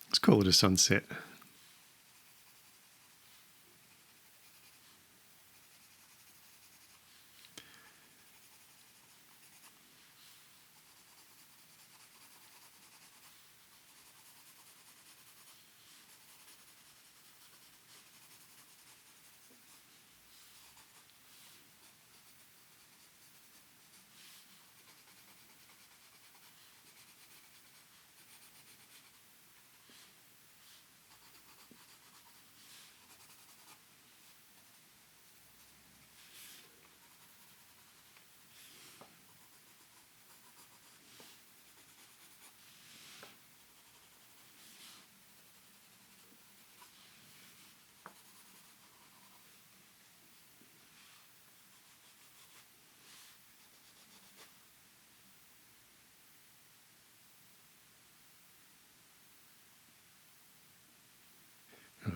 S1: Let's call it a sunset.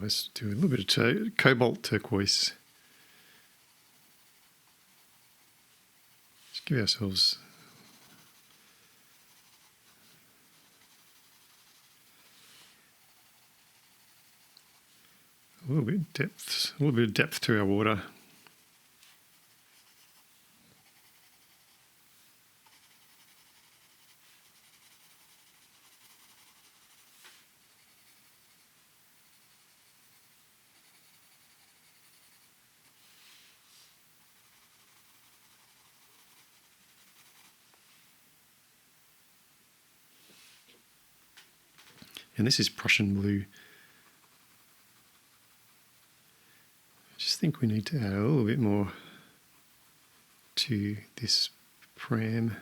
S1: Let's do a little bit of cobalt turquoise. Just give ourselves a little bit of depth to our water. And this is Prussian blue. I just think we need to add a little bit more to this Pram.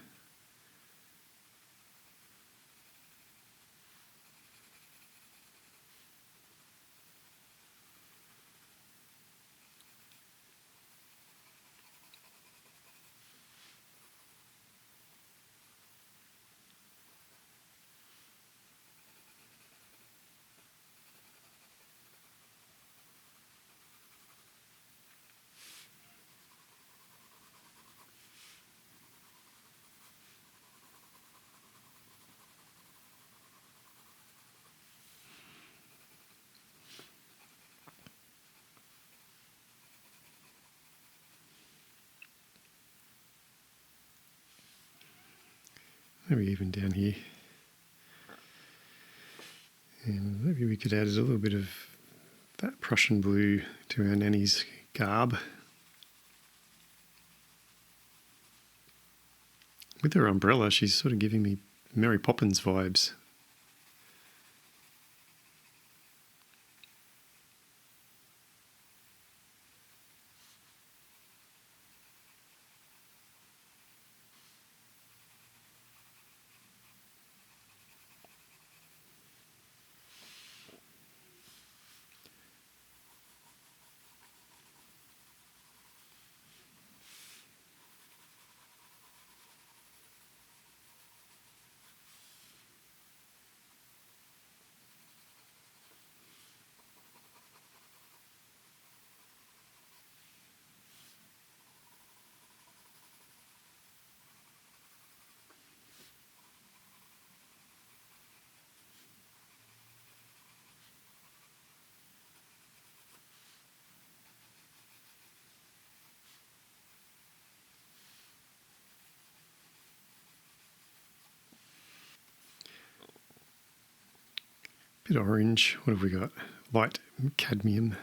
S1: Maybe even down here. And maybe we could add a little bit of that Prussian blue to our Nanny's garb. With her umbrella, she's sort of giving me Mary Poppins vibes. Bit orange. What have we got? Light cadmium.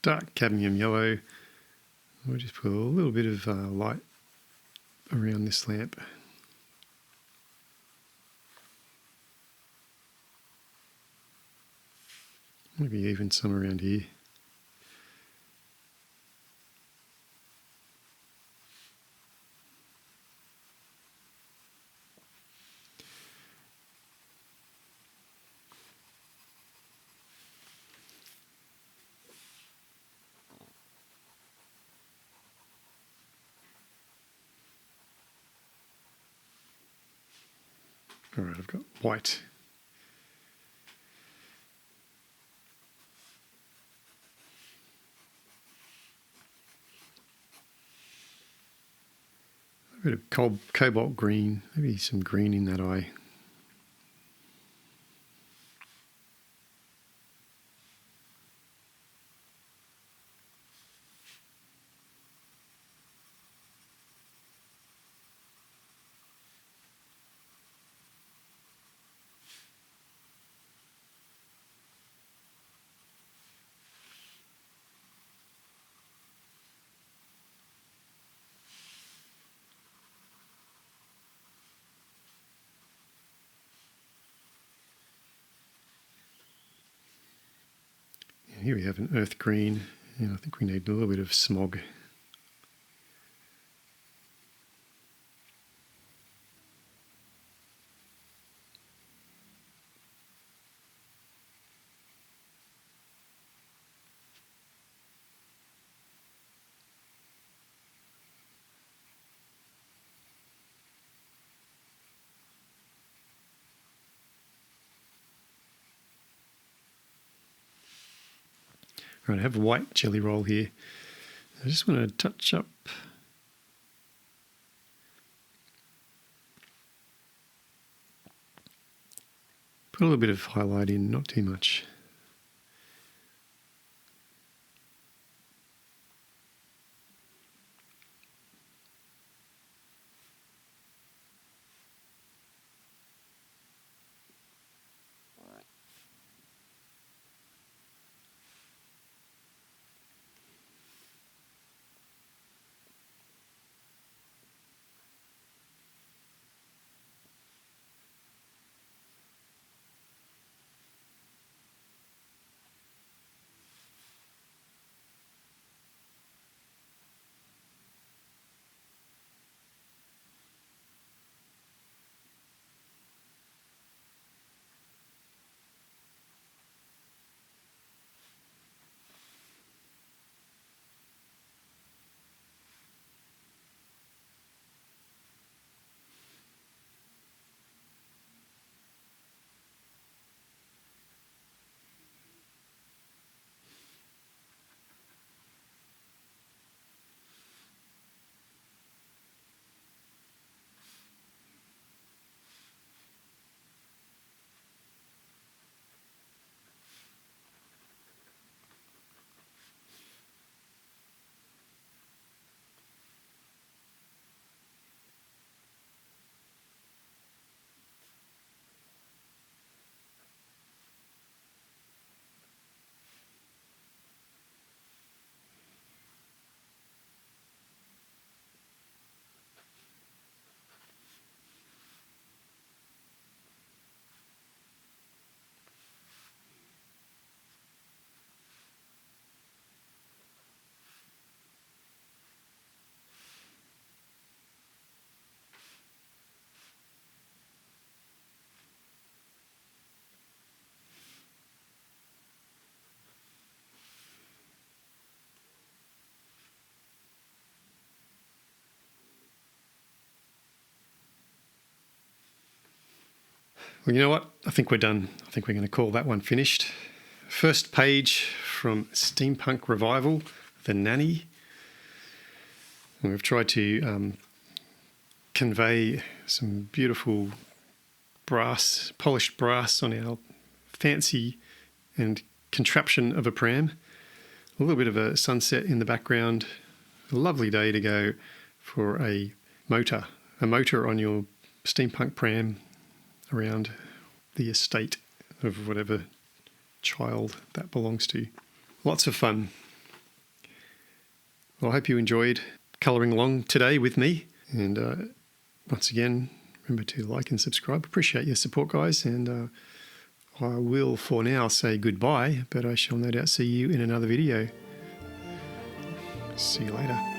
S1: dark cadmium yellow. We'll just put a little bit of light around this lamp. Maybe even some around here. All right, I've got white. A bit of cobalt green, maybe some green in that eye. Here we have an earth green, and I think we need a little bit of smog. Right, I have a white jelly roll here. I just want to touch up put a little bit of highlight in, not too much. Well, you know what? I think we're done. I think we're going to call that one finished. First page from Steampunk Revival, the Nanny. And we've tried to convey some beautiful brass, polished brass on our fancy and contraption of a pram. A little bit of a sunset in the background. A lovely day to go for a motor on your steampunk pram around the estate of whatever child that belongs to. Lots of fun. Well, I hope you enjoyed colouring along today with me. And once again, remember to like and subscribe. Appreciate your support, guys. And I will, for now, say goodbye, but I shall no doubt see you in another video. See you later.